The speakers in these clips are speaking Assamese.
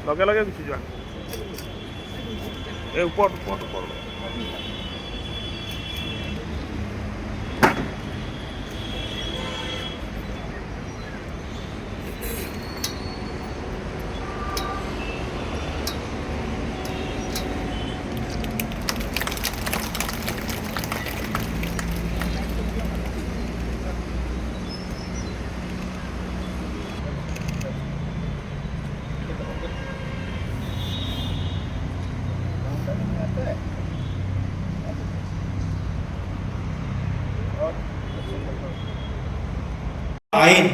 লগে লগে গুচি যোৱা এই ওপৰত আইন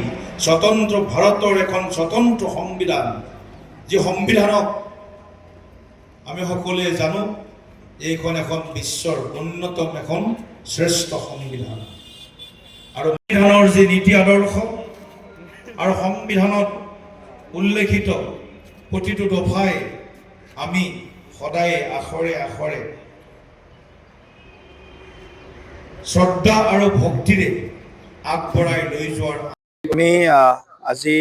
স্বতন্ত্ৰ ভাৰতৰ এখন স্বতন্ত্ৰ সংবিধান, যি সংবিধানক আমি সকলোৱে জানো এইখন এখন বিশ্বৰ অন্যতম এখন শ্ৰেষ্ঠ সংবিধান। আৰু সংবিধানৰ যি নীতি আদৰ্শ আৰু সংবিধানত উল্লেখিত প্ৰতিটো দফাই আমি সদায় আখৰে আখৰে শ্ৰদ্ধা আৰু ভক্তিৰে আগবঢ়াই লৈ যোৱাৰ আমি আজি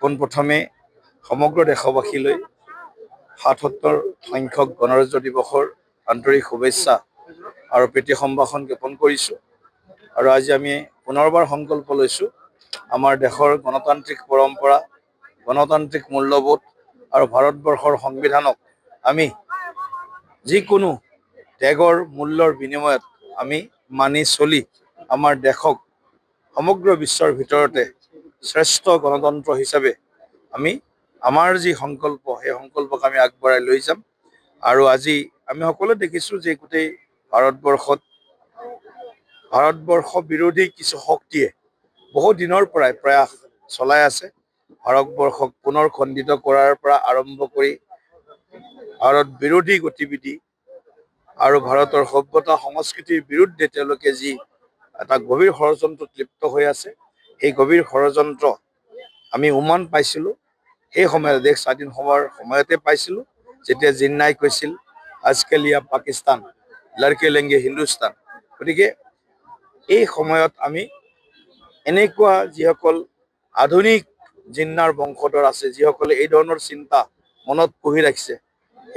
পোনপ্ৰথমে সমগ্ৰ দেশবাসীলৈ ৭৭ সংখ্যক গণৰাজ্য দিৱসৰ আন্তৰিক শুভেচ্ছা আৰু প্ৰীতি সম্ভাষণ জ্ঞাপন কৰিছোঁ। আৰু আজি আমি পুনৰবাৰ সংকল্প লৈছোঁ আমাৰ দেশৰ গণতান্ত্ৰিক পৰম্পৰা, গণতান্ত্ৰিক মূল্যবোধ আৰু ভাৰতবৰ্ষৰ সংবিধানক আমি যিকোনো ত্যাগৰ মূল্যৰ বিনিময়ত আমি মানি চলি আমাৰ দেশক সমগ্ৰ বিশ্বৰ ভিতৰতে শ্ৰেষ্ঠ গণতন্ত্ৰ হিচাপে আমি আমাৰ যি সংকল্প সেই সংকল্পক আমি আগবঢ়াই লৈ যাম। আৰু আজি আমি সকলোৱে দেখিছোঁ যে গোটেই ভাৰতবৰ্ষ বিৰোধী কিছু শক্তিয়ে বহু দিনৰ পৰাই প্ৰয়াস চলাই আছে ভাৰতবৰ্ষক পুনৰ খণ্ডিত কৰাৰ পৰা আৰম্ভ কৰি ভাৰত বিৰোধী গতিবিধি আৰু ভাৰতৰ সভ্যতা সংস্কৃতিৰ বিৰুদ্ধে তেওঁলোকে যি এটা গভীৰ ষড়যন্ত্ৰত লিপ্ত হৈ আছে, সেই গভীৰ ষড়যন্ত্ৰ আমি উমান পাইছিলোঁ সেই সময়ত দেশ স্বাধীন হোৱাৰ সময়তে পাইছিলোঁ, যেতিয়া জিন্নাই কৈছিল আজকালিয়া পাকিস্তান লড়কে লেংগে হিন্দুস্তান। গতিকে এই সময়ত আমি এনেকুৱা যিসকল আধুনিক জিন্নাৰ বংশধৰ আছে, যিসকলে এই ধৰণৰ চিন্তা মনত পুহি ৰাখিছে,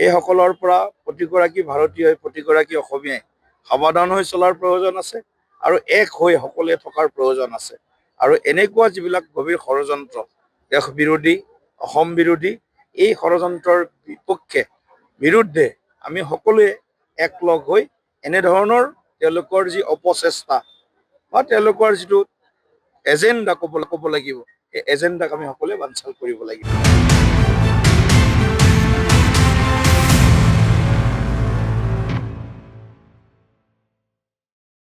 এইসকলৰ পৰা প্ৰতিগৰাকী ভাৰতীয়ই প্ৰতিগৰাকী অসমীয়াই সাৱধান হৈ চলাৰ প্ৰয়োজন আছে আৰু এক হৈ সকলোৱে থকাৰ প্ৰয়োজন আছে। আৰু এনেকুৱা যিবিলাক গভীৰ ষড়যন্ত্ৰ দেশ বিৰোধী, অসম বিৰোধী, এই ষড়যন্ত্ৰৰ বিৰুদ্ধে আমি সকলোৱে একলগ হৈ এনেধৰণৰ তেওঁলোকৰ যি অপচেষ্টা বা তেওঁলোকৰ যিটো এজেণ্ডা ক'ব লাগিব, এই এজেণ্ডাক আমি সকলোৱে বানচাল কৰিব লাগিব।